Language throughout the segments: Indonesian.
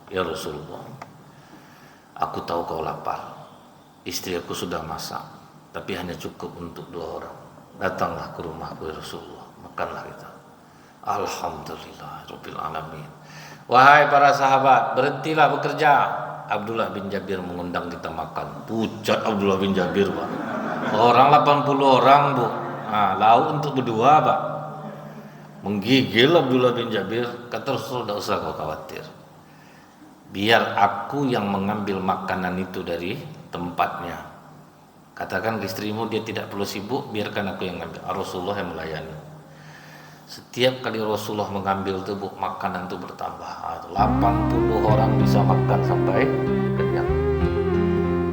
Ya Rasulullah, aku tahu kau lapar, istri aku sudah masak, tapi hanya cukup untuk 2 orang. Datanglah ke rumahku ya Rasulullah, makanlah kita. Alhamdulillah Rabbil Alamin. Wahai para sahabat, berhentilah bekerja. Abdullah bin Jabir mengundang kita makan. Pucat Abdullah bin Jabir, Pak. Orang 80 orang, Bu. Nah, lauk untuk berdua, Pak. Menggigil Abdullah bin Jabir. Kata Rasul, tidak usah kau khawatir. Biar aku yang mengambil makanan itu dari tempatnya. Katakan ke istrimu dia tidak perlu sibuk, biarkan aku yang ambil. Rasulullah yang melayani. Setiap kali Rasulullah mengambil tubuh makanan itu bertambah. 80 orang bisa makan sampai kenyang.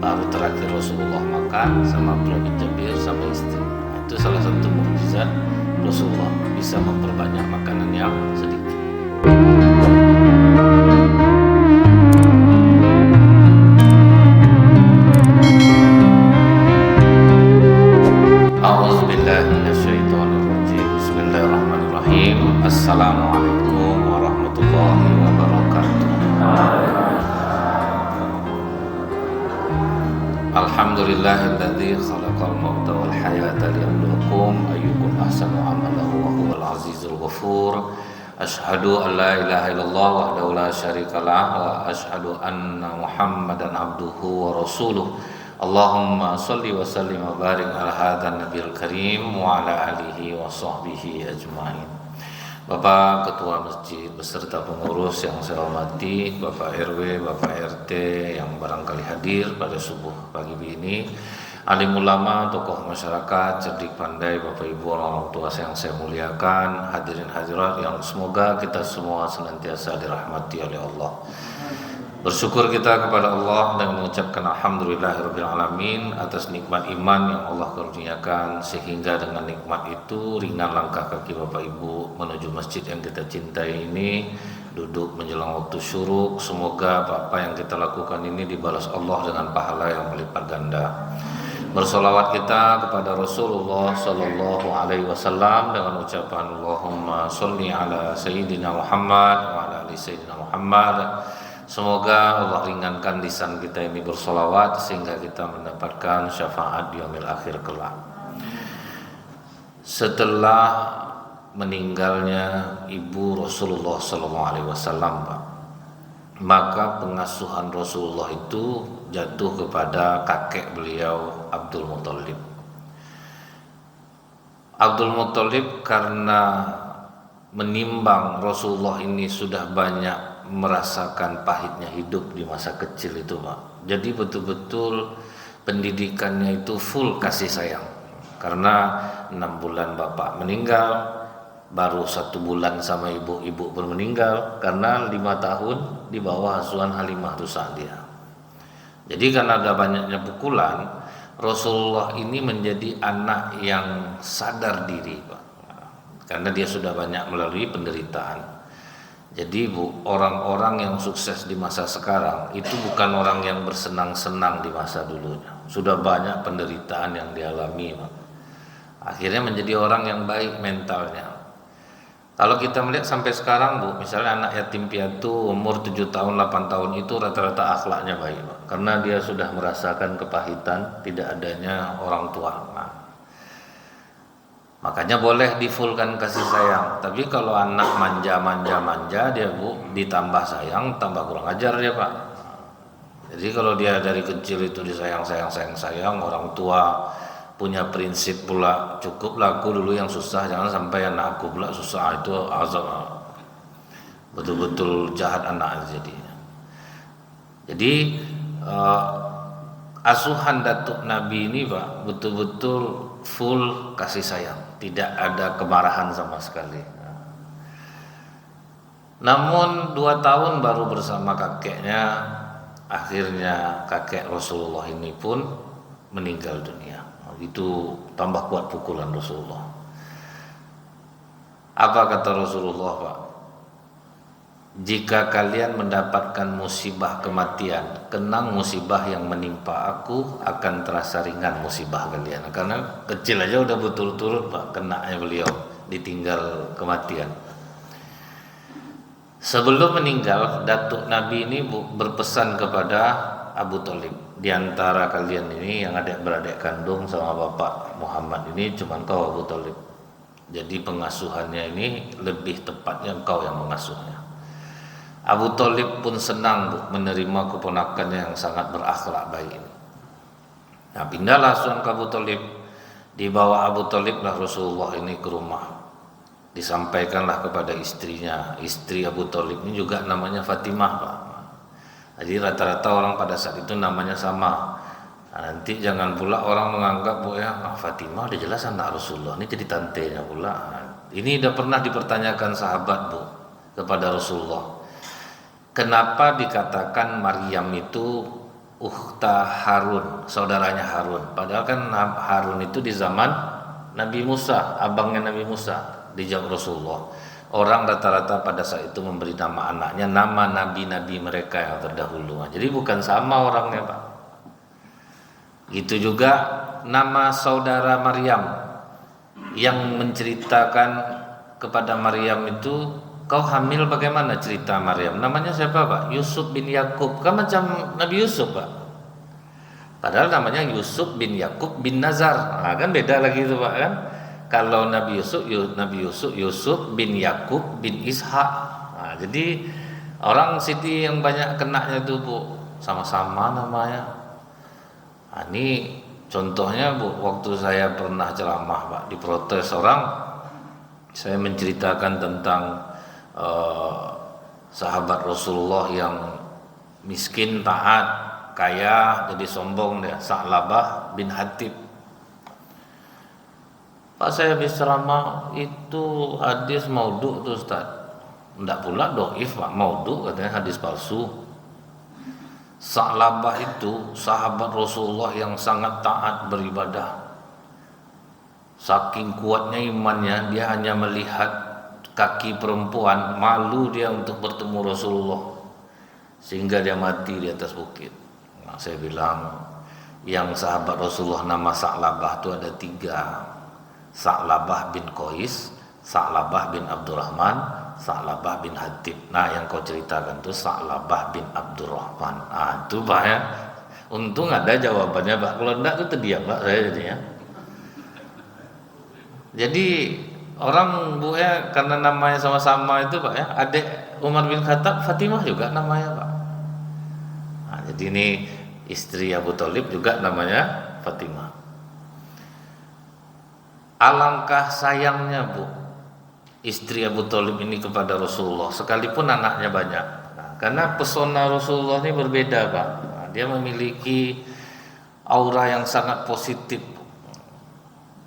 Baru terakhir Rasulullah makan sama Abdullah bin Jabir sama istri. Itu salah satu mukjizat Rasulullah, bisa memperbanyak makanan yang sedikit. Assalamualaikum warahmatullahi wabarakatuh. Alhamdulillahilladzi khalaqal mauta wal hayata liyabluwakum ayyukum ahsanu amalahu wa huwal azizul ghafur. Asyhadu an la ilaha illallah wahdahu la syarikalah wa asyhadu anna Muhammadan abduhu wa rasuluh. Allahumma shalli wa sallim wa barik ala hadzal nabiyil karim wa ala alihi wa sahbihi ajmain. Bapak Ketua Masjid beserta pengurus yang saya hormati, Bapak RW, Bapak RT yang barangkali hadir pada subuh pagi ini, alim ulama, tokoh masyarakat, cerdik pandai, Bapak Ibu orang tua yang saya muliakan, hadirin hadirat yang semoga kita semua senantiasa dirahmati oleh Allah. Bersyukur kita kepada Allah dan mengucapkan alhamdulillahirabbil alamin atas nikmat iman yang Allah karuniakan, sehingga dengan nikmat itu ringan langkah kaki Bapak Ibu menuju masjid yang kita cintai ini, duduk menjelang waktu syuruk. Semoga apa yang kita lakukan ini dibalas Allah dengan pahala yang berlipat ganda. Bersolawat kita kepada Rasulullah Sallallahu Alaihi Wasallam dengan ucapan Allahumma sholli ala Sayyidina Muhammad wa ala ali Sayyidina Muhammad. Semoga Allah ringankan lisan kita ini bersolawat sehingga kita mendapatkan syafaat di yaumil akhir kelak. Setelah meninggalnya ibu Rasulullah SAW, maka pengasuhan Rasulullah itu jatuh kepada kakek beliau Abdul Muthalib. Abdul Muthalib karena menimbang Rasulullah ini sudah banyak merasakan pahitnya hidup di masa kecil itu, Pak. Jadi betul-betul pendidikannya itu full kasih sayang. Karena 6 bulan bapak meninggal, baru 1 bulan sama ibu pun meninggal, karena 5 tahun di bawah asuhan Halimah Sa'diyah. Jadi karena ada banyaknya pukulan, Rasulullah ini menjadi anak yang sadar diri, Pak. Karena dia sudah banyak melalui penderitaan. Jadi orang-orang yang sukses di masa sekarang itu bukan orang yang bersenang-senang di masa dulunya. Sudah banyak penderitaan yang dialami, Pak. Akhirnya menjadi orang yang baik mentalnya. Kalau kita melihat sampai sekarang, Bu, misalnya anak yatim piatu umur 7 tahun, 8 tahun itu rata-rata akhlaknya baik, Pak. Karena dia sudah merasakan kepahitan tidak adanya orang tua. Makanya boleh difulkan kasih sayang. Tapi kalau anak manja dia, Bu, ditambah sayang, tambah kurang ajar dia, Pak. Jadi kalau dia dari kecil itu disayang, orang tua punya prinsip pula, cukuplah aku dulu yang susah, jangan sampai anak aku pula susah, itu azab. Betul-betul jahat anak jadinya. Jadi asuhan datuk Nabi ini, Pak, betul-betul full kasih sayang, tidak ada kemarahan sama sekali. Namun 2 tahun baru bersama kakeknya, akhirnya kakek Rasulullah ini pun meninggal dunia. Itu tambah kuat pukulan Rasulullah. Apa kata Rasulullah, Pak? Jika kalian mendapatkan musibah kematian, kenang musibah yang menimpa aku akan terasa ringan musibah kalian. Karena kecil aja udah betul-betul, Pak, kenanya beliau ditinggal kematian. Sebelum meninggal, datuk Nabi ini berpesan kepada Abu Thalib, di antara kalian ini yang adik-beradik kandung sama bapak Muhammad ini cuman kau Abu Thalib. Jadi pengasuhannya ini lebih tepatnya engkau yang mengasuhnya. Abu Thalib pun senang menerima keponakannya yang sangat berakhlak baik ini. Nah, pindahlah Sunan ke Abu Thalib. Dibawa Abu Thalib lah Rasulullah ini ke rumah. Disampaikanlah kepada istrinya. Istri Abu Thalib ini juga namanya Fatimah, Pak. Jadi rata-rata orang pada saat itu namanya sama. Nah, nanti jangan pula orang menganggap Fatimah udah jelas anak Rasulullah, ini jadi tantenya pula. Nah, ini udah pernah dipertanyakan sahabat kepada Rasulullah. Kenapa dikatakan Maryam itu ukhta Harun, saudaranya Harun? Padahal kan Harun itu di zaman Nabi Musa, abangnya Nabi Musa. Dijawab Rasulullah, orang rata-rata pada saat itu memberi nama anaknya nama nabi-nabi mereka yang terdahulu. Jadi bukan sama orangnya, Pak. Itu juga nama saudara Maryam yang menceritakan kepada Maryam itu, kau hamil bagaimana cerita Maryam? Namanya siapa, Pak? Yusuf bin Yakub. Kan macam Nabi Yusuf, Pak. Padahal namanya Yusuf bin Yakub bin Nazar. Nah, kan beda lagi itu, Pak, kan? Kalau Nabi Yusuf bin Yakub bin Ishak. Nah, jadi orang sini yang banyak kenanya itu sama-sama namanya. Nah, ini contohnya waktu saya pernah ceramah, Pak, diprotes orang. Saya menceritakan tentang sahabat Rasulullah yang miskin taat, kaya jadi sombong dia, Sa'labah bin Hatib. Pak, saya habis ceramah itu hadis maudhu tuh Ustaz. Enggak pula doif, Pak, maudhu katanya hadis palsu. Sa'labah itu sahabat Rasulullah yang sangat taat beribadah. Saking kuatnya imannya, dia hanya melihat kaki perempuan, malu dia untuk bertemu Rasulullah, sehingga dia mati di atas bukit. Nah, saya bilang yang sahabat Rasulullah nama Sa'labah itu ada 3. Sa'labah bin Qais, Sa'labah bin Abdurrahman, Sa'labah bin Hatib. Nah, yang kau ceritakan itu Sa'labah bin Abdurrahman. Ah, itu Pak ya. Untung ada jawabannya, Pak. Kalau enggak itu terdiam, Pak, saya jadinya. Jadi orang karena namanya sama-sama itu, Pak ya. Adik Umar bin Khattab, Fatimah juga namanya, Pak. Nah, jadi ini istri Abu Thalib juga namanya Fatimah. Alangkah sayangnya istri Abu Thalib ini kepada Rasulullah, sekalipun anaknya banyak. Nah, karena pesona Rasulullah ini berbeda, Pak. Nah, dia memiliki aura yang sangat positif.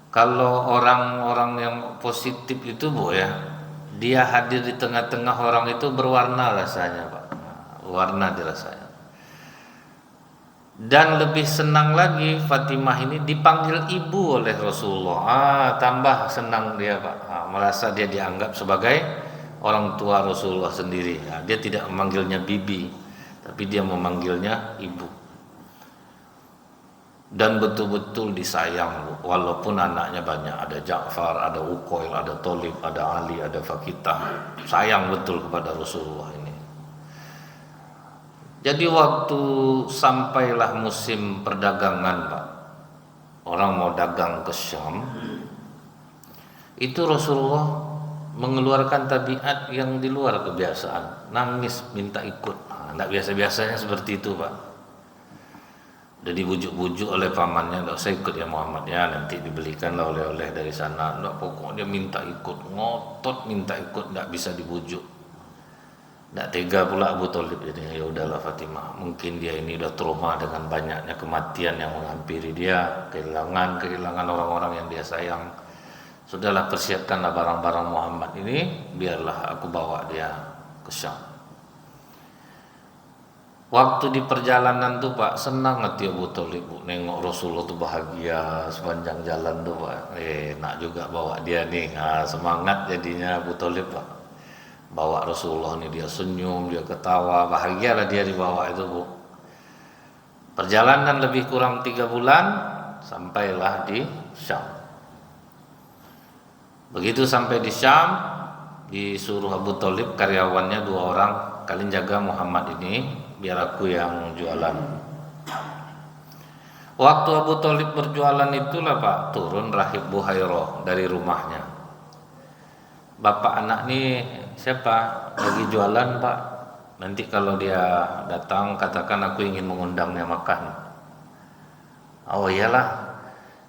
Kalau orang-orang yang positif itu dia hadir di tengah-tengah orang itu berwarna rasanya, Pak. Nah, warna dirasanya. Dan lebih senang lagi Fatimah ini dipanggil ibu oleh Rasulullah. Tambah senang dia, Pak. Merasa dia dianggap sebagai orang tua Rasulullah sendiri. Dia tidak memanggilnya bibi, tapi dia memanggilnya ibu. Dan betul-betul disayang, walaupun anaknya banyak. Ada Ja'far, ada Uqail, ada Thalib, ada Ali, ada Fakitah. Sayang betul kepada Rasulullah ini. Jadi waktu sampailah musim perdagangan, Pak, orang mau dagang ke Syam, itu Rasulullah mengeluarkan tabiat yang di luar kebiasaan, nangis minta ikut. Tidak biasa-biasanya seperti itu, Pak. Udah dibujuk-bujuk oleh pamannya, tidak usah ikut ya Muhammad ya, nanti dibelikanlah oleh-oleh dari sana. Tidak, pokoknya minta ikut, ngotot minta ikut, tidak bisa dibujuk. Tidak tega pula Abu Thalib. Jadi ya udahlah Fatimah, mungkin dia ini udah trauma dengan banyaknya kematian yang menghampiri dia, kehilangan orang-orang yang dia sayang. Sudahlah, persiapkanlah barang-barang Muhammad ini, biarlah aku bawa dia ke Syam. Waktu di perjalanan tuh, Pak, senang hati Abu Thalib, nengok Rasulullah tuh bahagia sepanjang jalan tuh, Pak. Nak juga bawa dia nih. Semangat jadinya Abu Thalib, Pak. Bawa Rasulullah ini, dia senyum, dia ketawa, bahagialah dia dibawa itu, Bu. Perjalanan lebih kurang 3 bulan, sampailah di Syam. Begitu sampai di Syam, disuruh Abu Thalib karyawannya 2 orang, kalian jaga Muhammad ini biar aku yang jualan. Waktu Abu Thalib berjualan itulah Pak, turun Rahib Buhairah dari rumahnya. Bapak anak nih siapa? Lagi jualan Pak. Nanti kalau dia datang katakan aku ingin mengundangnya makan. Oh iyalah.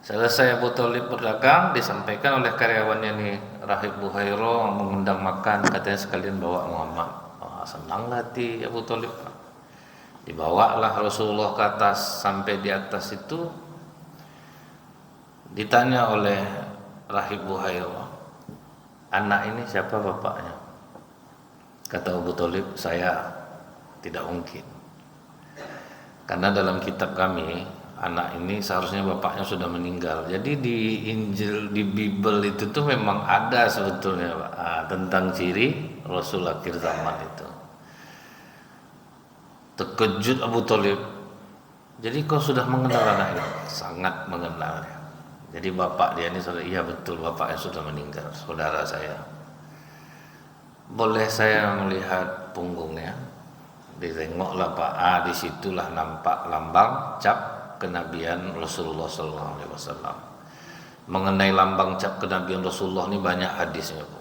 Selesai Abu Thalib berdagang, disampaikan oleh karyawannya nih, Rahib Buhairah mengundang makan, katanya sekalian bawa Muhammad. Oh, senanglah hati Abu Thalib. Dibawalah Rasulullah ke atas. Sampai di atas itu ditanya oleh Rahib Buhairah, anak ini siapa bapaknya? Kata Abu Thalib, saya tidak mungkin. Karena dalam kitab kami, anak ini seharusnya bapaknya sudah meninggal. Jadi di Injil, di Bible itu tuh memang ada sebetulnya Pak, tentang ciri Rasul akhir zaman itu. Terkejut Abu Thalib. Jadi kau sudah mengenal anak ini? Sangat mengenalnya. Jadi bapak dia ini saudara, iya betul bapaknya sudah meninggal, saudara saya. Boleh saya melihat punggungnya? Ditengoklah Pak, disitulah nampak lambang cap kenabian Rasulullah SAW. Mengenai lambang cap kenabian Rasulullah ini banyak hadisnya Bu.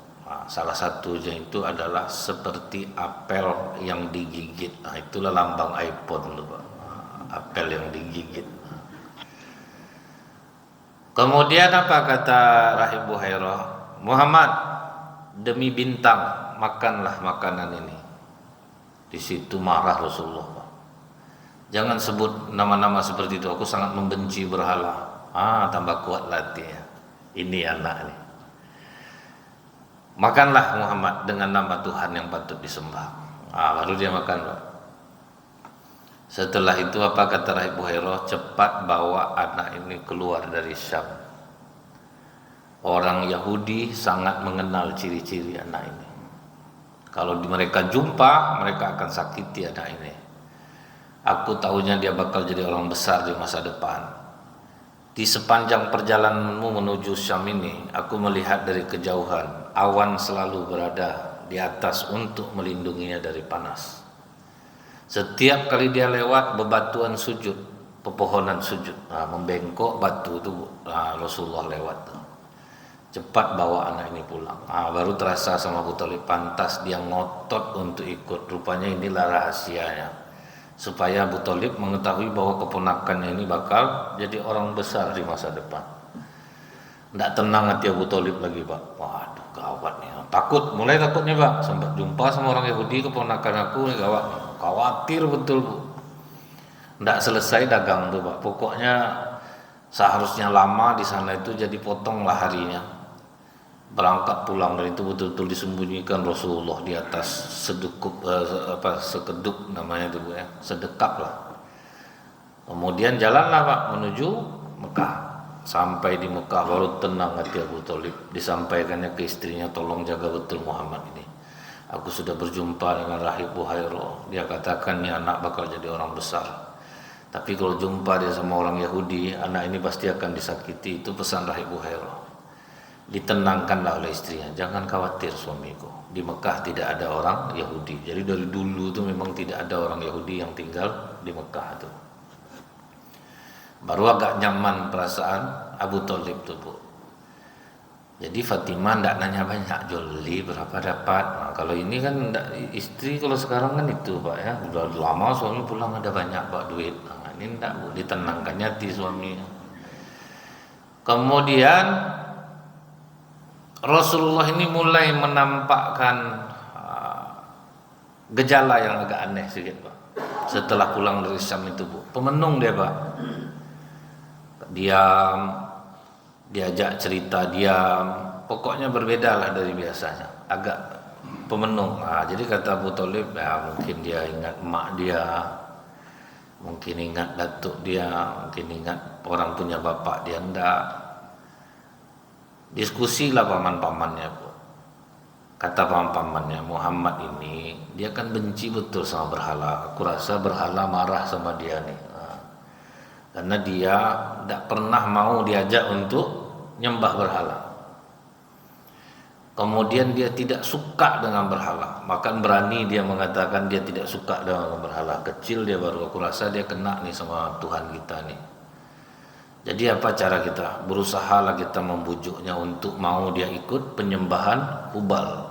Salah satunya itu adalah seperti apel yang digigit. Itulah lambang iPhone Pak. Apel yang digigit. Kemudian apa kata Rahib Buhairah? Muhammad, demi bintang makanlah makanan ini. Di situ marah Rasulullah. Jangan sebut nama-nama seperti itu, aku sangat membenci berhala. Tambah kuat latihnya. Ini anak ini. Makanlah Muhammad dengan nama Tuhan yang patut disembah. Baru dia makan Pak. Setelah itu apa kata Rahib Buhairah? Cepat bawa anak ini keluar dari Syam. Orang Yahudi sangat mengenal ciri-ciri anak ini. Kalau mereka jumpa, mereka akan sakiti anak ini. Aku tahunya dia bakal jadi orang besar di masa depan. Di sepanjang perjalananmu menuju Syam ini, aku melihat dari kejauhan, awan selalu berada di atas untuk melindunginya dari panas. Setiap kali dia lewat, bebatuan sujud, pepohonan sujud, membengkok batu itu Rasulullah lewat. Cepat bawa anak ini pulang. Baru terasa sama Abu Thalib, pantas dia ngotot untuk ikut. Rupanya inilah rahasianya, supaya Abu Thalib mengetahui bahwa keponakannya ini bakal jadi orang besar di masa depan. Tidak tenang hati Abu Thalib lagi Pak. Waduh gawat nih. Mulai takutnya Pak. Sempat jumpa sama orang Yahudi, keponakan aku nih gawat. Khawatir betul Bu. Tidak selesai dagang tuh Pak. Pokoknya seharusnya lama di sana itu jadi potonglah harinya. Berangkat pulang dan itu betul-betul disembunyikan Rasulullah di atas sekeduk namanya itu Bu ya, sedekap lah. Kemudian jalanlah Pak menuju Mekah. Sampai di Mekah baru tenang hati Abu Thalib. Disampaikannya ke istrinya, tolong jaga betul Muhammad ini. Aku sudah berjumpa dengan Rahib Buhairah. Dia katakan nih anak bakal jadi orang besar. Tapi kalau jumpa dia sama orang Yahudi, anak ini pasti akan disakiti. Itu pesan Rahib Buhairah. Ditenangkanlah oleh istrinya, jangan khawatir suamiku, di Mekah tidak ada orang Yahudi. Jadi dari dulu itu memang tidak ada orang Yahudi yang tinggal di Mekah itu. Baru agak nyaman perasaan Abu Thalib tuh Bu. Jadi Fatimah tidak nanya banyak, Joli berapa dapat. Kalau ini kan istri, kalau sekarang kan itu Pak ya, udah lama suami pulang ada banyak Pak duit. Ini tidak Bu, ditenangkannya hati suaminya. Kemudian Rasulullah ini mulai menampakkan gejala yang agak aneh sedikit Pak. Setelah pulang dari Syam itu Bu, pemenung dia Pak. Diam, diajak cerita diam, pokoknya berbeda lah dari biasanya, agak pemenung. Jadi kata Abu Thalib, ya mungkin dia ingat emak dia, mungkin ingat datuk dia, mungkin ingat orang punya bapak dia, enggak. Diskusilah paman-pamannya Bu. Kata paman-pamannya, Muhammad ini dia kan benci betul sama berhala. Aku rasa berhala marah sama dia nih. Karena dia tidak pernah mau diajak untuk nyembah berhala. Kemudian dia tidak suka dengan berhala. Bahkan berani dia mengatakan dia tidak suka dengan berhala. Kecil dia baru, aku rasa dia kena nih sama Tuhan kita nih. Jadi apa cara kita? Berusahalah kita membujuknya untuk mau dia ikut penyembahan Hubal.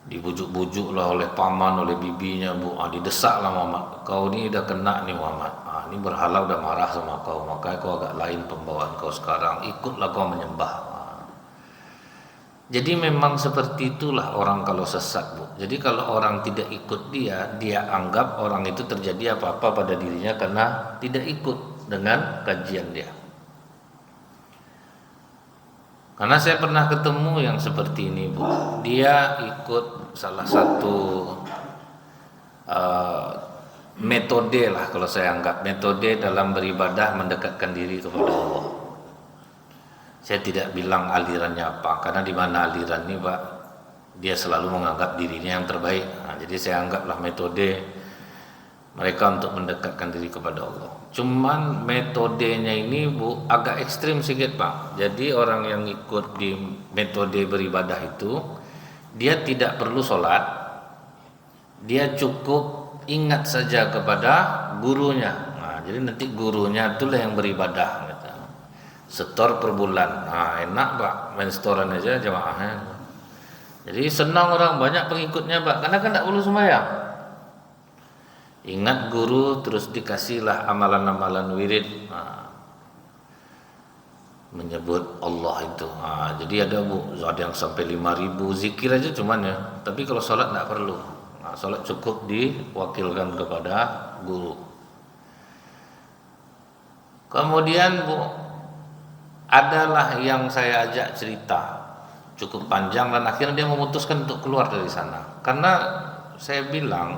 Dibujuk-bujuklah oleh paman, oleh bibinya, didesaklah Muhammad. Kau ni dah kena nih Muhammad. Ini berhala udah marah sama kau, makanya kau agak lain pembawaan kau sekarang. Ikutlah kau menyembah. Jadi memang seperti itulah orang kalau sesat, Bu. Jadi kalau orang tidak ikut dia anggap orang itu terjadi apa-apa pada dirinya karena tidak ikut dengan kajian dia. Karena saya pernah ketemu yang seperti ini, Bu. Dia ikut salah satu metode lah kalau saya anggap, metode dalam beribadah mendekatkan diri kepada Allah. Saya tidak bilang alirannya apa, karena di mana aliran ini, Pak, dia selalu menganggap dirinya yang terbaik. Jadi saya anggaplah metode mereka untuk mendekatkan diri kepada Allah. Cuman metodenya ini, Bu, agak ekstrim sedikit, Pak. Jadi orang yang ikut di metode beribadah itu, dia tidak perlu sholat, dia cukup ingat saja kepada gurunya. Jadi nanti gurunya itulah yang beribadah. Setor per bulan. Enak, Pak, main setoran aja jamaahnya. Jadi senang orang, banyak pengikutnya, Pak, karena kan tidak perlu sembahyang. Ingat guru, terus dikasihlah amalan-amalan wirid, menyebut Allah itu. Jadi ada, Bu, ada yang sampai 5.000 zikir aja cuman ya. Tapi kalau sholat tidak perlu. Sholat cukup diwakilkan kepada guru. Kemudian, Bu, adalah yang saya ajak cerita cukup panjang dan akhirnya dia memutuskan untuk keluar dari sana. Karena saya bilang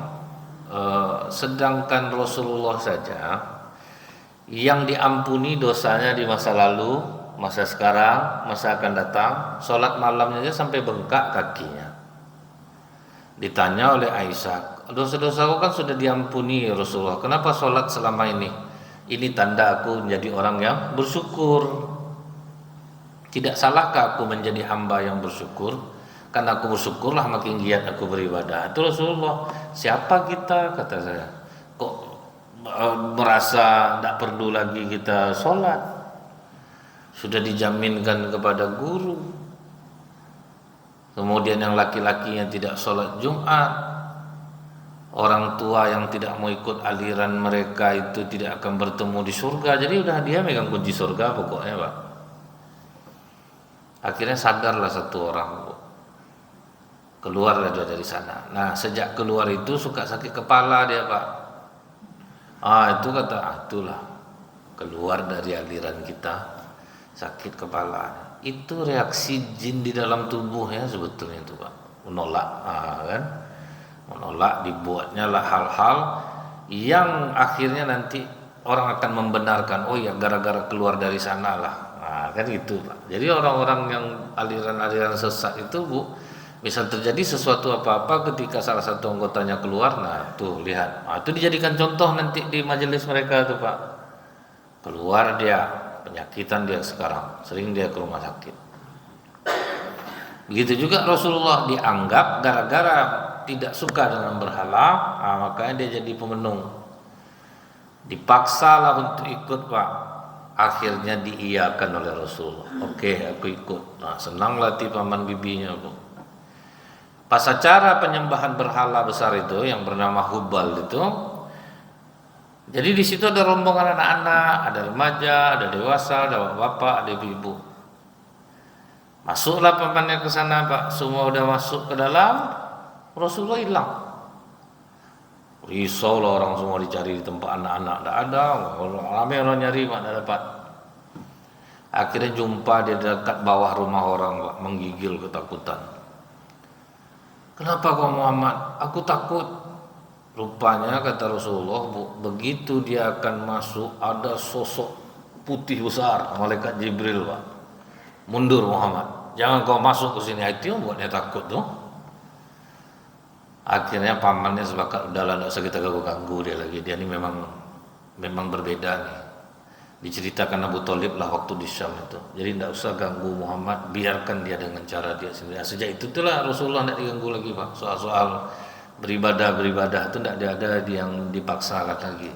sedangkan Rasulullah saja yang diampuni dosanya di masa lalu, masa sekarang, masa akan datang, sholat malamnya aja sampai bengkak kakinya. Ditanya oleh Aisyah, dosa-dosaku kan sudah diampuni ya Rasulullah, kenapa sholat selama ini? Ini tanda aku menjadi orang yang bersyukur. Tidak salahkah aku menjadi hamba yang bersyukur? Karena aku bersyukurlah makin giat aku beribadah. Itu Rasulullah. Siapa kita, kata saya, kok merasa tidak perlu lagi kita sholat? Sudah dijaminkan kepada guru. Kemudian yang laki-lakinya tidak sholat Jumat, orang tua yang tidak mau ikut aliran mereka itu tidak akan bertemu di surga. Jadi udah dia megang kunci surga pokoknya, Pak. Akhirnya sadarlah satu orang, Bu. Keluarlah dia dari sana. Nah, sejak keluar itu suka sakit kepala dia, Pak. Itu kata, itulah keluar dari aliran kita, sakit kepala. Itu reaksi jin di dalam tubuhnya sebetulnya itu, Pak. Menolak, kan? Menolak, dibuatnya lah hal-hal yang akhirnya nanti orang akan membenarkan, oh ya gara-gara keluar dari sana lah. Kan gitu, Pak. Jadi orang-orang yang aliran-aliran sesat itu, Bu, bisa terjadi sesuatu apa-apa ketika salah satu anggotanya keluar. Nah, tuh lihat. Itu dijadikan contoh nanti di majelis mereka tuh, Pak. Keluar dia, penyakitan dia sekarang, sering dia ke rumah sakit. Begitu juga Rasulullah dianggap gara-gara tidak suka dengan berhala, makanya dia jadi pemenung. Dipaksalah untuk ikut, Pak. Akhirnya diiyakan oleh Rasulullah. Oke, aku ikut. Nah, senanglah paman bibinya, Bu. Pas acara penyembahan berhala besar itu yang bernama Hubal itu, jadi di situ ada rombongan anak-anak, ada remaja, ada dewasa, ada bapak, ada ibu-ibu. Masuklah pamannya ke sana, Pak. Semua udah masuk ke dalam, Rasulullah hilang. Risau lah orang semua dicari di tempat anak-anak, tidak ada. Ramai orang nyari, Pak, tidak dapat. Akhirnya jumpa dia dekat bawah rumah orang, Pak, menggigil ketakutan. Kenapa kau Muhammad? Aku takut. Rupanya kata Rasulullah, Bu, begitu dia akan masuk ada sosok putih besar, malaikat Jibril, Pak. Mundur Muhammad, jangan kau masuk ke sini. Itu yang buatnya takut tuh. Akhirnya pamannya sepakat, udahlah tidak usah kita ganggu dia lagi. Dia ini memang berbeda nih. Diceritakan Abu Thalib lah waktu di Syam itu. Jadi tidak usah ganggu Muhammad, biarkan dia dengan cara dia sendiri. Sejak itulah Rasulullah tidak diganggu lagi Pak. Soal-soal beribadah itu tidak ada yang dipaksakan lagi.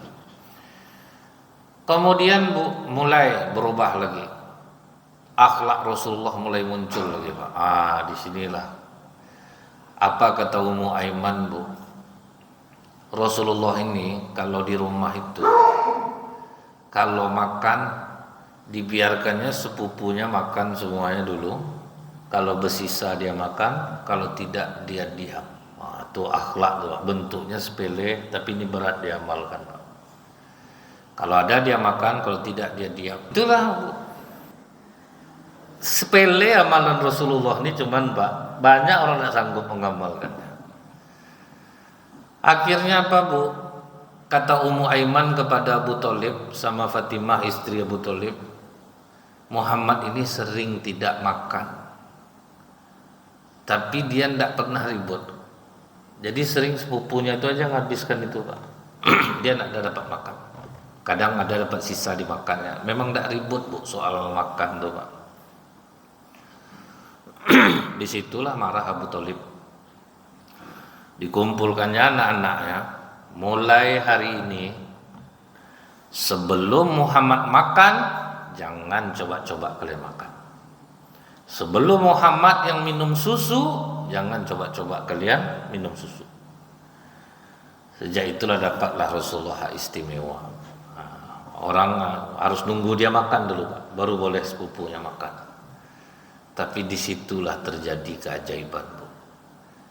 Kemudian mulai berubah lagi. Akhlak Rasulullah mulai muncul lagi Pak. Disinilah. Apa kata Ummu Aiman Bu? Rasulullah ini kalau di rumah itu, kalau makan dibiarkannya sepupunya makan semuanya dulu. Kalau bersisa dia makan, kalau tidak dia diam. Itu akhlak tuh, bentuknya sepele tapi ini berat diamalkan. Kalau ada dia makan, kalau tidak dia diam. Itulah sepele amalan Rasulullah ini, cuman banyak orang tidak sanggup mengamalkannya. Akhirnya apa Bu? Kata Ummu Aiman kepada Abu Thalib sama Fatimah istri Abu Thalib, Muhammad ini sering tidak makan, tapi dia tidak pernah ribut. Jadi sering sepupunya itu aja nghabiskan itu Pak. Dia tidak ada dapat makan. Kadang ada dapat sisa dimakannya. Memang tidak ribut Bu soal makan tuh Pak. Disitulah marah Abu Thalib. Dikumpulkannya anak-anaknya, mulai hari ini sebelum Muhammad makan jangan coba-coba kalian makan. Sebelum Muhammad yang minum susu jangan coba-coba kalian minum susu. Sejak itulah dapatlah Rasulullah istimewa. Orang harus nunggu dia makan dulu Pak, baru boleh sepupunya makan. Tapi disitulah terjadi keajaiban Bu.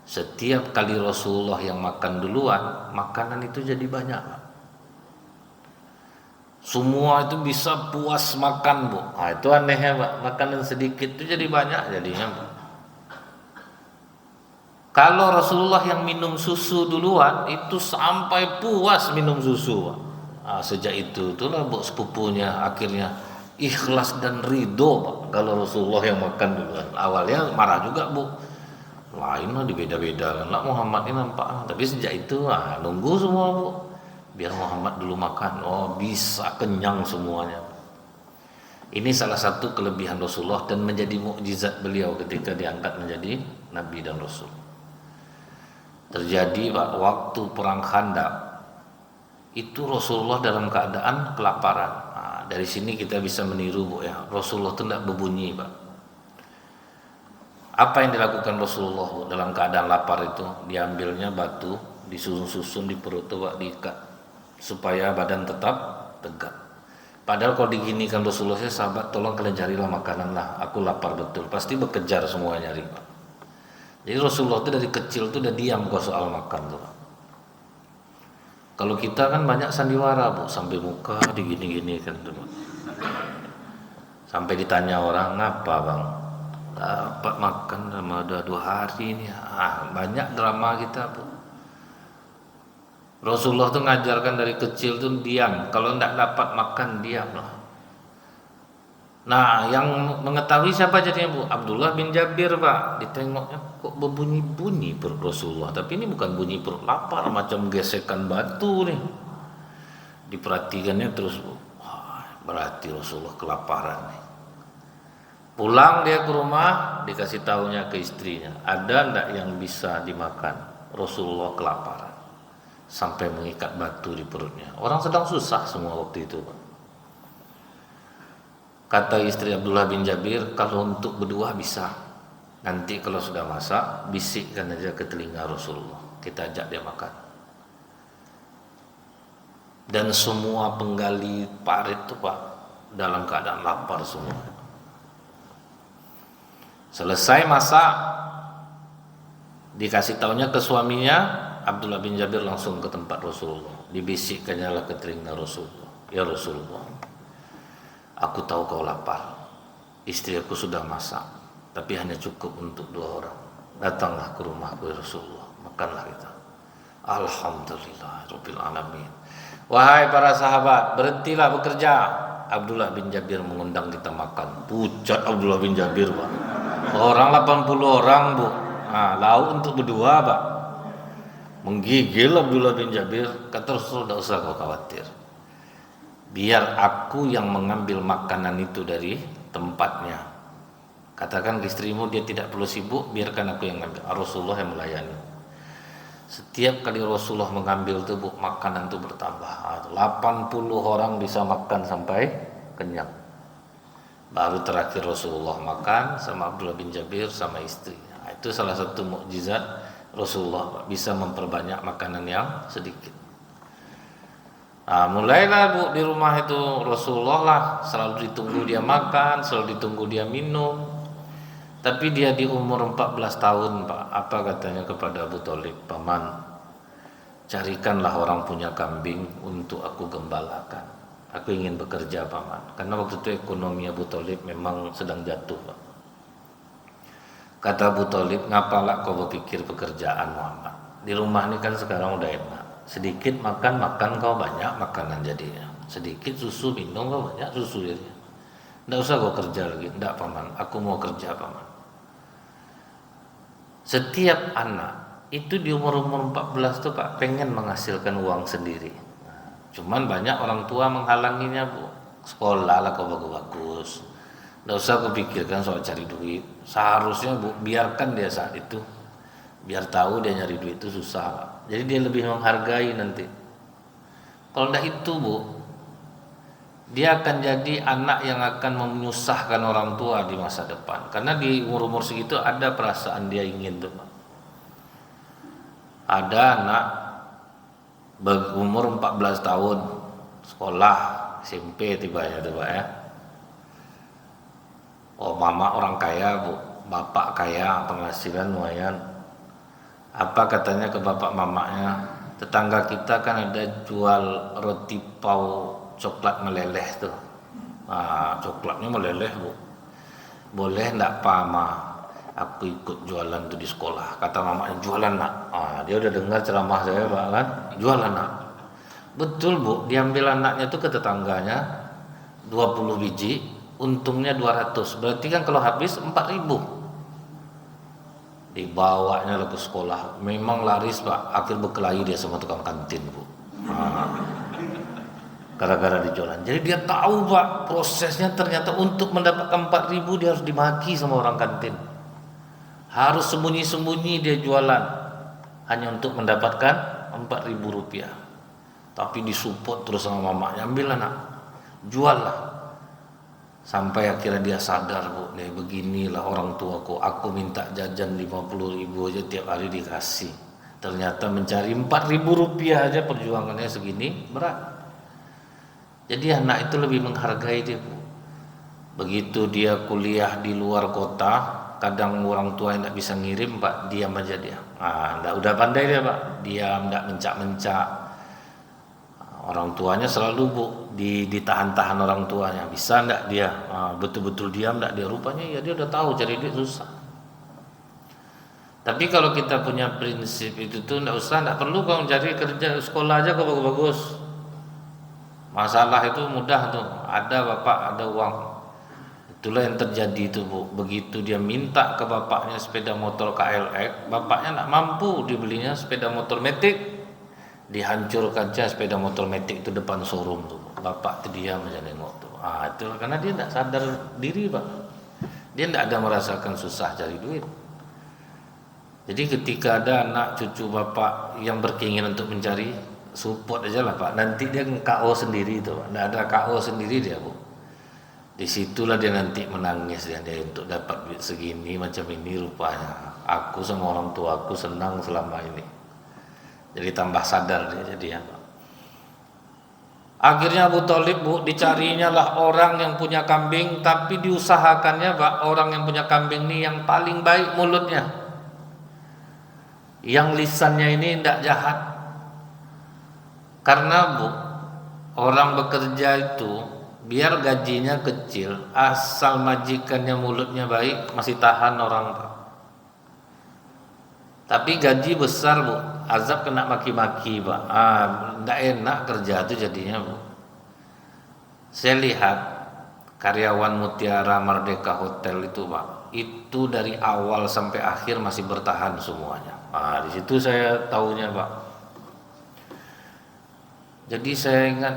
Setiap kali Rasulullah yang makan duluan, makanan itu jadi banyak Pak. Semua itu bisa puas makan Bu. Itu anehnya Pak, makanan sedikit itu jadi banyak jadinya Pak. Kalau Rasulullah yang minum susu duluan, itu sampai puas minum susu Pak. Sejak itulah Bu sepupunya akhirnya ikhlas dan ridho Pak. Kalau Rasulullah yang makan duluan, awalnya marah juga Bu. Lain lah dibeda-beda kan lah Muhammad ini nampak. Tapi sejak itu nunggu semua Bu, biar Muhammad dulu makan. Bisa kenyang semuanya. Ini salah satu kelebihan Rasulullah dan menjadi mukjizat beliau ketika diangkat menjadi Nabi dan Rasul. Terjadi Pak waktu perang Khandaq, itu Rasulullah dalam keadaan kelaparan. Dari sini kita bisa meniru Bu ya, Rasulullah itu tidak berbunyi Pak. Apa yang dilakukan Rasulullah dalam keadaan lapar itu? Diambilnya batu, disusun-susun di perut Pak, diikat supaya badan tetap tegak. Padahal kalau diginikan Rasulullah, sahabat tolong kalian carilah makanan lah, aku lapar betul. Pasti bekejar semua nyari Pak. Jadi Rasulullah itu dari kecil tuh udah diam kok soal makan tuh Pak. Kalau kita kan banyak sandiwara Bu, sampai muka digini-gini kan tuh Pak. Sampai ditanya orang, ngapa Bang? Dapat makan selama 2 hari ini. Banyak drama kita Bu. Rasulullah tuh ngajarkan dari kecil tuh diam. Kalau tidak dapat makan diam lah. Nah yang mengetahui siapa jadinya Bu? Abdullah bin Jabir Pak. Ditengoknya kok berbunyi-bunyi perut Rasulullah. Tapi ini bukan bunyi perut lapar, macam gesekan batu nih. Diperhatikannya terus Bu. Berarti Rasulullah kelaparan nih. Pulang dia ke rumah, dikasih tahunya ke istrinya, ada ndak yang bisa dimakan? Rasulullah kelaparan sampai mengikat batu di perutnya. Orang sedang susah semua waktu itu Pak. Kata istri Abdullah bin Jabir, kalau untuk berdua bisa, nanti kalau sudah masak bisikkan aja ke telinga Rasulullah, kita ajak dia makan. Dan semua penggali parit itu Pak dalam keadaan lapar semua. Selesai masak, dikasih taunya ke suaminya, Abdullah bin Jabir langsung ke tempat Rasulullah. Dibisikkannya lah ke telinga Rasulullah, ya Rasulullah, aku tahu kau lapar, istri aku sudah masak, tapi hanya cukup untuk 2 orang. Datanglah ke rumahku ya Rasulullah, makanlah kita. Alhamdulillah Rabbil Alamin. Wahai para sahabat, berhentilah bekerja. Abdullah bin Jabir mengundang kita makan. Pucat Abdullah bin Jabir Pak. Orang 80 orang Bu. Lauk untuk berdua Pak. Menggigil Abdullah bin Jabir. Kata Rasul, tidak usah kau khawatir. biar aku yang mengambil makanan itu dari tempatnya. Katakan ke istrimu dia tidak perlu sibuk, biarkan aku yang ambil. Rasulullah yang melayani. Setiap kali Rasulullah mengambil tuh makanan itu bertambah. 80 orang bisa makan sampai kenyang. Baru terakhir Rasulullah makan sama Abdullah bin Jabir sama istri. Itu salah satu mukjizat Rasulullah, bisa memperbanyak makanan yang sedikit. Nah, mulailah Bu di rumah itu Rasulullah lah selalu ditunggu dia makan, selalu ditunggu dia minum. Tapi dia di umur 14 tahun Pak, apa katanya kepada Abu Thalib, paman, carikanlah orang punya kambing untuk aku gembalakan. Aku ingin bekerja paman. Karena waktu itu ekonomi Abu Thalib memang sedang jatuh Pak. Kata Abu Thalib, ngapalah kau berpikir pekerjaan Muhammad? Di rumah ini kan sekarang udah enak. Sedikit makan kau banyak makanan jadinya. Sedikit susu minum kau banyak susu jadinya. Tidak usah kau kerja lagi. Tidak paman, aku mau kerja paman. Setiap anak itu di umur-umur 14 tuh Pak pengen menghasilkan uang sendiri. Cuman banyak orang tua menghalanginya Bu. Sekolah lah kau bagus-bagus. Tidak usah kau pikirkan soal cari duit. Seharusnya Bu biarkan dia saat itu. Biar tahu dia nyari duit itu susah. Jadi dia lebih menghargai nanti. Kalau tidak itu Bu, dia akan jadi anak yang akan menyusahkan orang tua di masa depan. Karena di umur-umur segitu ada perasaan dia ingin tuh Pak. Ada anak berumur 14 tahun sekolah SMP tibanya tuh Pak ya. Oh mama orang kaya Bu, bapak kaya, penghasilan lumayan. Apa katanya ke bapak mamanya, tetangga kita kan ada jual roti pau coklat meleleh tuh. Nah, coklatnya meleleh Bu. Boleh enggak Pak Ma? Aku ikut jualan tuh di sekolah. Kata mamanya, jualan nak. Dia udah dengar ceramah saya Pak kan, jualan nak. Betul Bu, diambil anaknya tuh ke tetangganya 20 biji, untungnya 200. Berarti kan kalau habis 4.000. Dibawanya ke sekolah, memang laris Pak. Akhir berkelahi dia sama tukang kantin Bu. Gara-gara dijualan. Jadi dia tahu Pak, prosesnya ternyata untuk mendapatkan 4.000 dia harus dimaki sama orang kantin. Harus sembunyi-sembunyi dia jualan hanya untuk mendapatkan 4.000 rupiah. Tapi disupport terus sama mamanya, ambillah nak, jual lah. Sampai akhirnya dia sadar Bu, nih beginilah orang tuaku, aku minta jajan 50.000 aja tiap hari dikasih. Ternyata mencari 4.000 rupiah aja perjuangannya segini berat. Jadi anak itu lebih menghargai dia Bu. Begitu dia kuliah di luar kota, kadang orang tua yang tidak bisa ngirim Pak, diam aja dia. Udah pandai dia Pak, diam, tidak mencak-mencak. Orang tuanya selalu Bu ditahan-tahan orang tuanya, bisa enggak dia betul-betul diam enggak dia, rupanya ya dia udah tahu cari duit susah. Tapi kalau kita punya prinsip itu tuh enggak perlu kau cari kerja, sekolah aja kau bagus-bagus. Masalah itu mudah tuh, ada bapak ada uang. Itulah yang terjadi itu Bu. Begitu dia minta ke bapaknya sepeda motor KLX, bapaknya enggak mampu dibelinya sepeda motor Matic. Dihancurkan aja sepeda motor Matic itu depan showroom tuh. Bapak tuh diam aja nengok tuh. Itu karena dia tidak sadar diri Pak. Dia tidak ada merasakan susah cari duit. Jadi ketika ada anak cucu bapak yang berkeinginan untuk mencari, support aja lah Pak. Nanti dia KO sendiri itu Pak. Tidak ada KO sendiri dia Bu. Disitulah dia nanti menangis dia untuk dapat duit segini macam ini rupanya. Aku sama orang tua aku senang selama ini. Jadi tambah sadar dia jadi apa. Akhirnya Abu Thalib Bu dicarinya lah orang yang punya kambing, tapi diusahakannya Pak orang yang punya kambing ini yang paling baik mulutnya, yang lisannya ini tidak jahat. Karena Bu orang bekerja itu biar gajinya kecil, asal majikannya mulutnya baik masih tahan orang Pak. Tapi gaji besar Bu, azab kena maki-maki Pak. Tidak enak kerja itu jadinya Bu. Saya lihat karyawan Mutiara Merdeka Hotel itu Pak, itu dari awal sampai akhir masih bertahan semuanya. Di situ saya tahunya Pak. Jadi saya ingat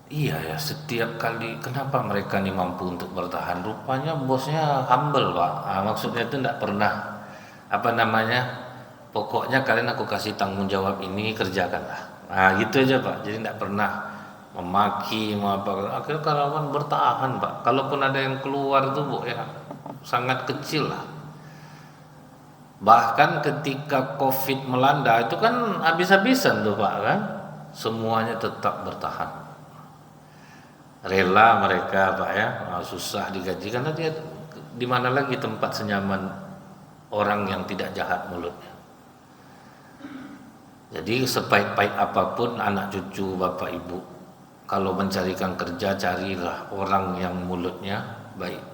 Iya ya, setiap kali kenapa mereka nih mampu untuk bertahan? Rupanya bosnya humble pak. Maksudnya itu tidak pernah apa namanya. Pokoknya kalian aku kasih tanggung jawab ini kerjakanlah. Nah gitu aja pak. Jadi tidak pernah memaki mau apa. Akhirnya karyawan bertahan pak. Kalaupun ada yang keluar tuh bu ya sangat kecil lah. Bahkan ketika COVID melanda itu kan habis-habisan tuh pak kan. Semuanya tetap bertahan. Rela mereka pak ya, susah digaji karena dia di mana lagi tempat senyaman orang yang tidak jahat mulutnya. Jadi sebaik-baik apapun anak cucu bapak ibu, kalau mencarikan kerja carilah orang yang mulutnya baik,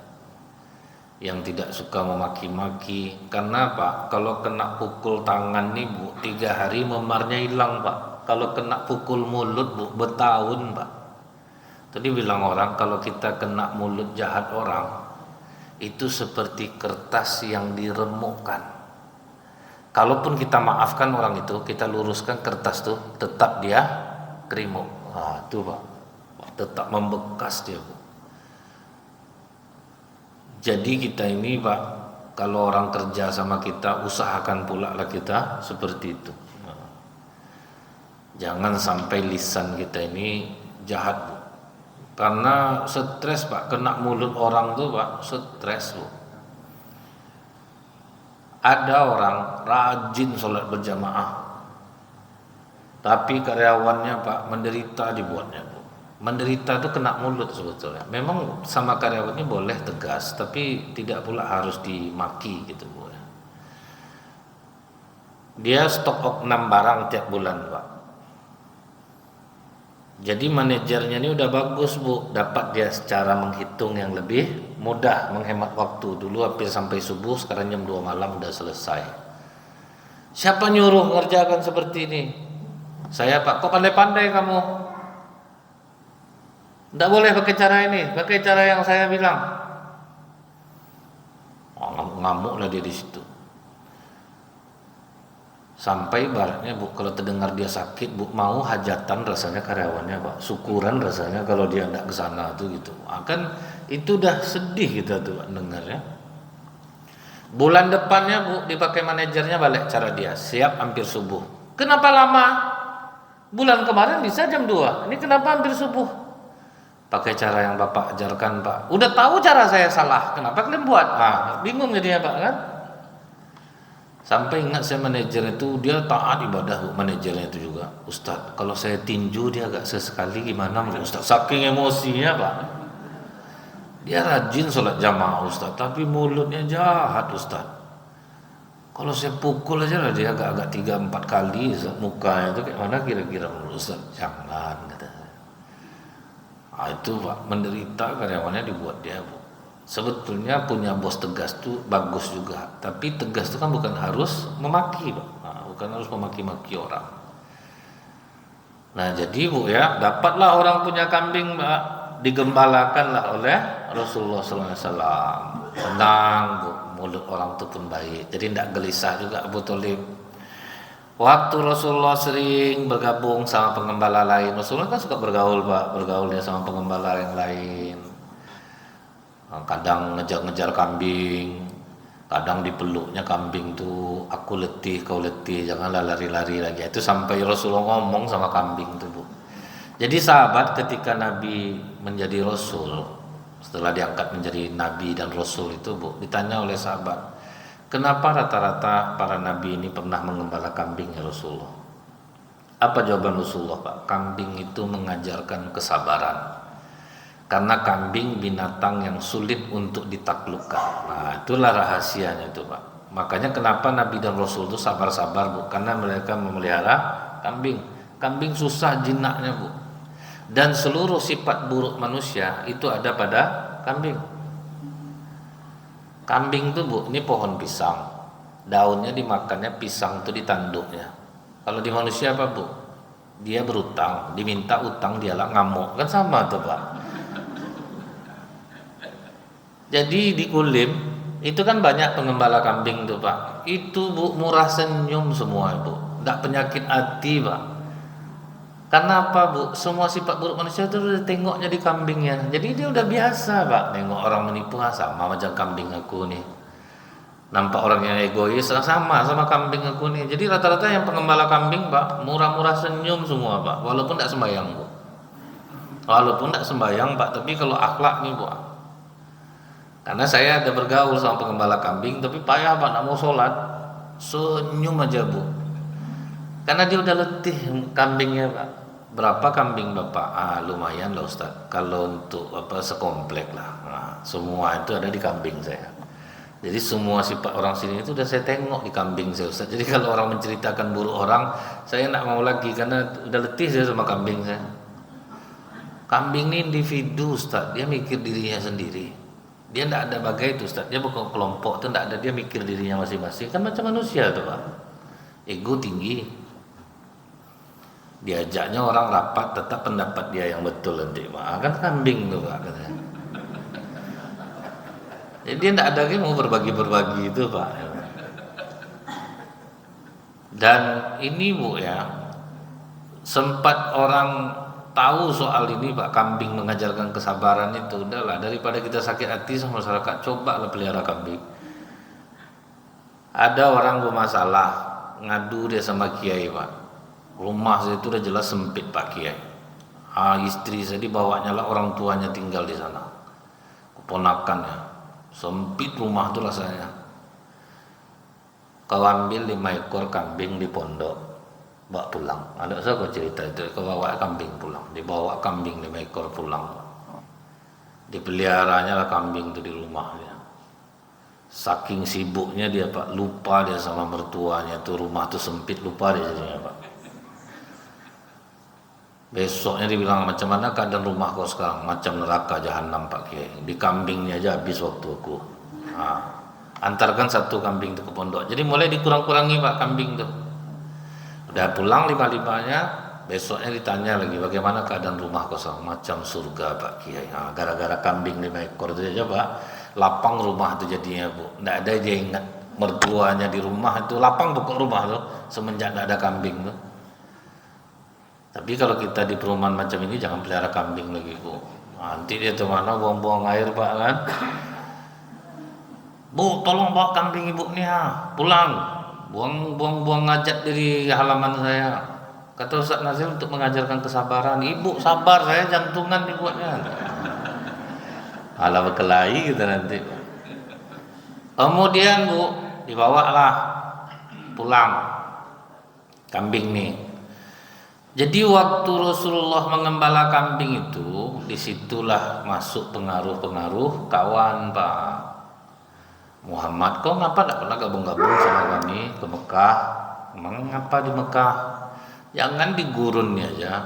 yang tidak suka memaki-maki. Karena pak kalau kena pukul tangan nih bu 3 hari memarnya hilang pak. Kalau kena pukul mulut bu bertahun pak. Tadi bilang orang kalau kita kena mulut jahat orang itu seperti kertas yang diremukkan. Kalaupun kita maafkan orang itu, kita luruskan kertas tuh, tetap dia kerimuk. Nah, itu pak, tetap membekas dia bu. Jadi kita ini pak, kalau orang kerja sama kita, usahakan pula lah kita seperti itu. Nah, jangan sampai lisan kita ini jahat bu. Karena stres pak, kena mulut orang tuh pak, stres bu. Ada orang rajin sholat berjamaah, tapi karyawannya pak menderita dibuatnya bu. Menderita itu kena mulut sebetulnya. Memang sama karyawannya boleh tegas, tapi tidak pula harus dimaki gitu bu. Dia stok 6 barang tiap bulan pak. Jadi manajernya ini udah bagus bu, dapat dia secara menghitung yang lebih mudah, menghemat waktu. Dulu hampir sampai subuh, sekarang jam 2 malam udah selesai. Siapa nyuruh ngerjakan seperti ini? Saya pak, kok pandai-pandai kamu? Tidak boleh pakai cara ini, pakai cara yang saya bilang. Oh, ngamuk lah dia di situ. Sampai baratnya bu, kalau terdengar dia sakit bu, mau hajatan rasanya karyawannya pak, syukuran rasanya kalau dia tidak ke sana tuh gitu. Akan itu udah sedih kita tuh pak dengarnya. Bulan depannya bu, dipakai manajernya balik cara dia, siap hampir subuh. Kenapa lama? Bulan kemarin bisa jam 2, ini kenapa hampir subuh? Pakai cara yang bapak ajarkan pak. Udah tahu cara saya salah, kenapa kalian buat? Ah, bingung jadinya pak kan? Sampai ingat saya manajer itu dia taat ibadah manajernya itu juga. Ustadz, kalau saya tinju dia agak sesekali gimana Ustadz? Saking emosinya pak. Dia rajin sholat jamaah Ustadz, tapi mulutnya jahat Ustadz. Kalau saya pukul aja lah dia agak-agak 3-4 kali mukanya itu kayak mana kira-kira Ustadz? Jangan kata. Nah, itu pak menderita karyawannya dibuat dia bu. Sebetulnya punya bos tegas tuh bagus juga, tapi tegas itu kan bukan harus memaki, Pak. Nah, bukan harus memaki-maki orang. Nah, jadi bu ya, dapatlah orang punya kambing, Pak, digembalakanlah oleh Rasulullah SAW. Tenang, bu, mulut orang itu pun baik. Jadi tidak gelisah juga Abu Thalib. Waktu Rasulullah sering bergabung sama pengembala lain, Rasulullah kan suka bergaul, Pak, bergaulnya sama pengembala yang lain. Kadang ngejar-ngejar kambing, kadang dipeluknya kambing tuh, aku letih kau letih, janganlah lari-lari lagi. Itu sampai Rasulullah ngomong sama kambing tuh bu. Jadi sahabat ketika Nabi menjadi Rasul, setelah diangkat menjadi Nabi dan Rasul itu bu, ditanya oleh sahabat, kenapa rata-rata para Nabi ini pernah mengembala kambing ya Rasulullah? Apa jawaban Rasulullah pak? Kambing itu mengajarkan kesabaran. Karena kambing binatang yang sulit untuk ditaklukkan. Nah, itulah rahasianya itu, Pak. Makanya kenapa Nabi dan Rasul itu sabar-sabar, Bu? Karena mereka memelihara kambing. Kambing susah jinaknya, Bu. Dan seluruh sifat buruk manusia itu ada pada kambing. Kambing itu, Bu, ini pohon pisang. Daunnya dimakannya, pisang itu ditanduknya. Kalau di manusia apa, Bu? Dia berutang, diminta utang dialah ngamuk. Kan sama tuh, Pak. Jadi di Kulim itu kan banyak pengembala kambing tuh pak. Itu bu murah senyum semua bu, tidak penyakit hati pak. Karena apa Bu? Semua sifat buruk manusia itu udah tengoknya di kambingnya. Jadi dia udah biasa Pak, nengok orang menipu sama macam kambing aku nih. Nampak orang yang egois sama kambing aku nih. Jadi rata-rata yang pengembala kambing Pak, murah-murah senyum semua Pak, walaupun tidak sembahyang Bu. Walaupun tidak sembahyang Pak, tapi kalau akhlak nih Bu. Karena saya ada bergaul sama pengembala kambing, tapi payah Pak, nak mau sholat senyum aja Bu. Karena dia udah letih kambingnya Pak. Berapa kambing Bapak? Lumayan lah Ustaz. Kalau untuk sekomplek lah. Semua itu ada di kambing saya. Jadi semua sifat orang sini itu udah saya tengok di kambing saya Ustaz. Jadi kalau orang menceritakan buruk orang, saya nak mau lagi karena udah letih saya sama kambing saya. Kambing ini individu Ustaz, dia mikir dirinya sendiri. Dia tidak ada bagai itu Ustaz. Dia bukan kelompok itu, tidak ada, dia mikir dirinya masing-masing. Kan macam manusia tuh Pak. Ego tinggi. Diajaknya orang rapat, tetap pendapat dia yang betul nanti Pak. Kan kambing tuh Pak katanya. Jadi dia tidak ada lagi mau berbagi-berbagi itu Pak. Dan ini Bu ya, sempat orang tahu soal ini Pak, kambing mengajarkan kesabaran itu. Udahlah, daripada kita sakit hati sama masyarakat, cobalah pelihara kambing. Ada orang bermasalah, ngadu dia sama kiai Pak. Rumah saya itu udah jelas sempit Pak Kiai. Istri saya dibawanya lah orang tuanya tinggal di sana, keponakannya. Sempit rumah tuh rasanya. Kau ambil 5 ekor kambing di pondok, bawa pulang. Ada saya kau cerita itu, kau bawa kambing pulang, dibawa kambing 5 ekor pulang. Dipeliharanya lah kambing itu di rumahnya. Saking sibuknya dia Pak, lupa dia sama mertuanya tuh, rumah tuh sempit, lupa dia jadinya Pak. Besoknya dibilang, macam mana keadaan rumah kau sekarang? Macam neraka jahanam Pak Kiai. Di kambingnya aja habis waktu aku. Antarkan 1 kambing itu ke pondok. Jadi mulai dikurang-kurangi Pak kambing tuh. Udah pulang 5-5-nya, besoknya ditanya lagi, bagaimana keadaan rumah kau sekarang? Macam surga Pak Kiai. Gara-gara kambing 5 ekor itu aja Pak, lapang rumah itu jadinya Bu. Tidak ada dia ingat mertuanya di rumah itu, lapang pokok rumah tuh semenjak tidak ada kambing tuh. Tapi kalau kita di perumahan macam ini jangan pelihara kambing lagi Bu. Nanti dia tuh mana buang-buang air Pak kan. Bu, tolong bawa kambing ibu nih pulang. Buang ngajak dari halaman saya. Kata Ustaz Nazil untuk mengajarkan kesabaran. Ibu sabar, saya jantungan dibuatnya. Alah berkelahi kita nanti. Kemudian Bu, dibawalah pulang kambing nih. Jadi waktu Rasulullah mengembala kambing itu, disitulah masuk pengaruh-pengaruh kawan Pak Muhammad. Kau ngapa tak pernah gabung-gabung sama kami ke Mekah? Emang ngapa di Mekah? Jangan di gurun aja.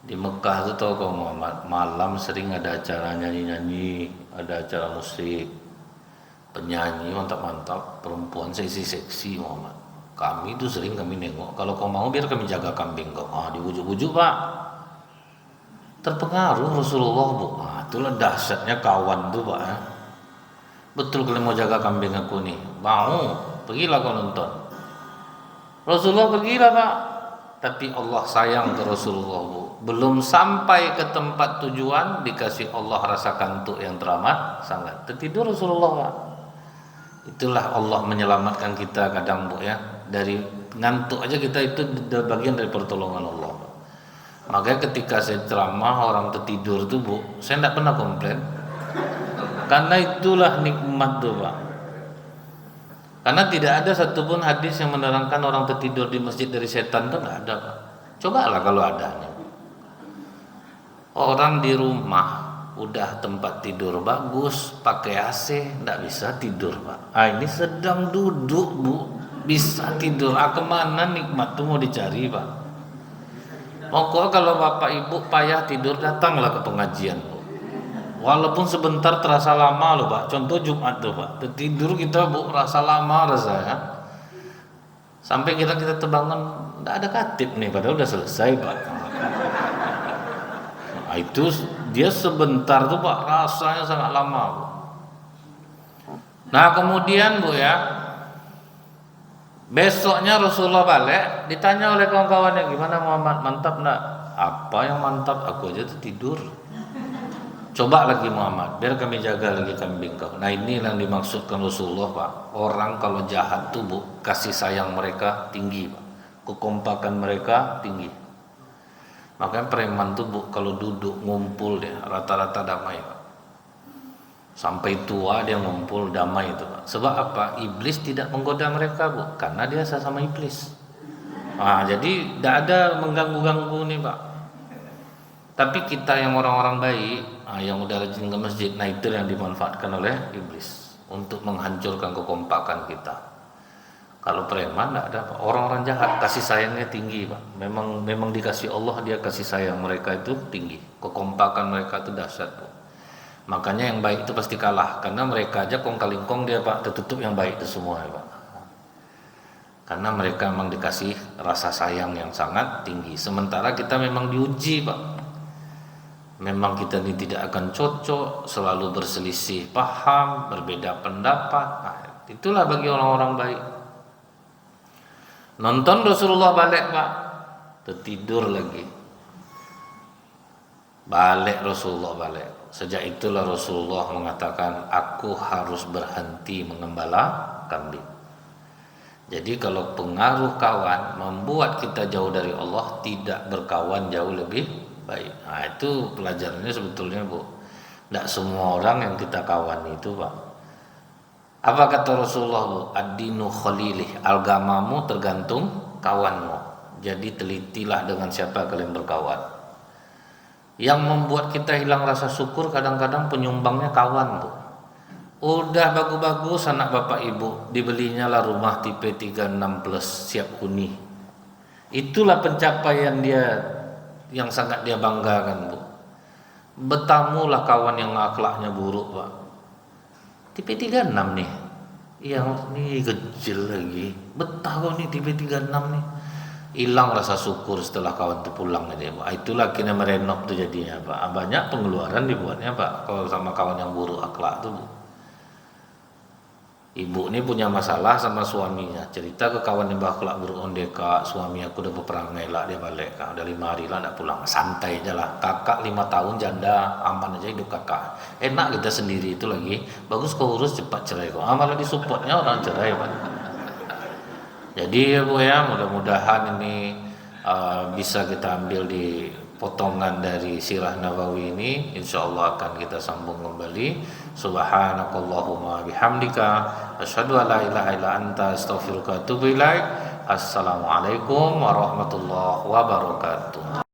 Di Mekah itu tahu kau Muhammad, malam sering ada acara nyanyi-nyanyi, ada acara musik, penyanyi mantap-mantap, perempuan seksi-seksi Muhammad. Kami itu sering kami nengok. Kalau kau mau biar kami jaga kambing kau. Dibujuk-bujuk Pak. Terpengaruh Rasulullah Bu. Itulah dahsyatnya kawan tuh Pak. Betul kalian mau jaga kambing aku nih. Mau, pergilah kau nonton. Rasulullah pergilah Pak. Tapi Allah sayang ke Rasulullah Bu. Belum sampai ke tempat tujuan dikasih Allah rasa kantuk yang teramat sangat. Tertidur Rasulullah Pak. Itulah Allah menyelamatkan kita kadang Bu ya. Dari ngantuk aja kita itu bagian dari pertolongan Allah. Makanya ketika saya ceramah orang tertidur tuh Bu, saya tidak pernah komplain. Karena itulah nikmat tuh Pak. Karena tidak ada satupun hadis yang menerangkan orang tertidur di masjid dari setan tuh nggak ada Pak. Cobalah kalau ada. Orang di rumah udah tempat tidur bagus, pakai AC, nggak bisa tidur Pak. Ini sedang duduk Bu, bisa tidur. Kemana nikmat tuh mau dicari Pak? Pokoknya kalau Bapak Ibu payah tidur, datanglah ke pengajian Bu. Walaupun sebentar terasa lama loh Pak. Contoh Jumat tuh Pak, tertidur kita Bu, rasa lama rasanya. Sampai kita terbangun, nggak ada katib nih, padahal udah selesai Pak. Itu dia sebentar tuh Pak, rasanya sangat lama Bu. Nah kemudian Bu ya, Besoknya Rasulullah balik, ditanya oleh kawan-kawannya, gimana Muhammad, mantap enggak? Apa yang mantap? Aku aja tuh tidur. Coba lagi Muhammad, biar kami jaga lagi kambing kau. Nah ini yang dimaksudkan Rasulullah Pak. Orang kalau jahat tuh Bu, kasih sayang mereka tinggi Pak. Kekompakan mereka tinggi. Makanya preman tuh Bu, kalau duduk ngumpul dia rata-rata damai Pak. Sampai tua dia ngumpul damai itu Pak. Sebab apa? Iblis tidak menggoda mereka Bu, karena dia sama iblis. Nah, jadi tidak ada mengganggu-ganggu nih Pak. Tapi kita yang orang-orang baik, yang udah rajin ke masjid, nah itu yang dimanfaatkan oleh iblis untuk menghancurkan kekompakan kita. Kalau preman tidak ada Pak. Orang-orang jahat kasih sayangnya tinggi Pak. Memang dikasih Allah, dia kasih sayang mereka itu tinggi. Kekompakan mereka itu dahsyat Pak. Makanya yang baik itu pasti kalah, karena mereka aja kong kalingkong dia Pak, tertutup yang baik itu semua ya Pak. Karena mereka memang dikasih rasa sayang yang sangat tinggi. Sementara kita memang diuji Pak. Memang kita ini tidak akan cocok, selalu berselisih paham, berbeda pendapat. Nah, itulah bagi orang-orang baik. Nonton Rasulullah balik Pak, tertidur lagi. Balik Rasulullah balik. Sejak itulah Rasulullah mengatakan, aku harus berhenti mengembala kambing. Jadi kalau pengaruh kawan membuat kita jauh dari Allah, tidak berkawan jauh lebih baik. Nah itu pelajarannya sebetulnya Bu. Tidak semua orang yang kita kawan itu Pak. Apa kata Rasulullah Bu? Ad-dinu khalilih, agamamu tergantung kawanmu. Jadi telitilah dengan siapa kalian berkawan. Yang membuat kita hilang rasa syukur kadang-kadang penyumbangnya kawan Bu. Udah bagus-bagus anak bapak ibu, dibelinya lah rumah tipe 36 plus siap huni. Itulah pencapaian dia yang sangat dia banggakan Bu. Bertamulah kawan yang akhlaknya buruk Pak. Tipe 36 nih. Yang ini kecil lagi. Betah kau nih tipe 36 nih. Hilang rasa syukur setelah kawan itu pulang aja Pak. Itulah akhirnya merenov tuh jadinya Pak. Banyak pengeluaran dibuatnya Pak kalau sama kawan yang buruk akhlak tuh Bu. Ibu ini punya masalah sama suaminya, cerita ke kawan yang bakal buruk ondeka, suami aku udah berperangai lah, dia balik udah 5 hari lah tidak pulang, santai aja lah. Kakak 5 tahun janda, aman aja hidup kakak, enak kita sendiri itu lagi, bagus kau urus cepat cerai kok, malah disupportnya orang cerai Pak. Jadi ya Bu ya, mudah-mudahan ini bisa kita ambil di potongan dari Sirah Nabawi ini, insya Allah akan kita sambung kembali. Subhanakallahumma bihamdika asyhadu an la ilaha illa anta astaghfiruka wa atubu ilaik. Assalamualaikum warahmatullahi wabarakatuh.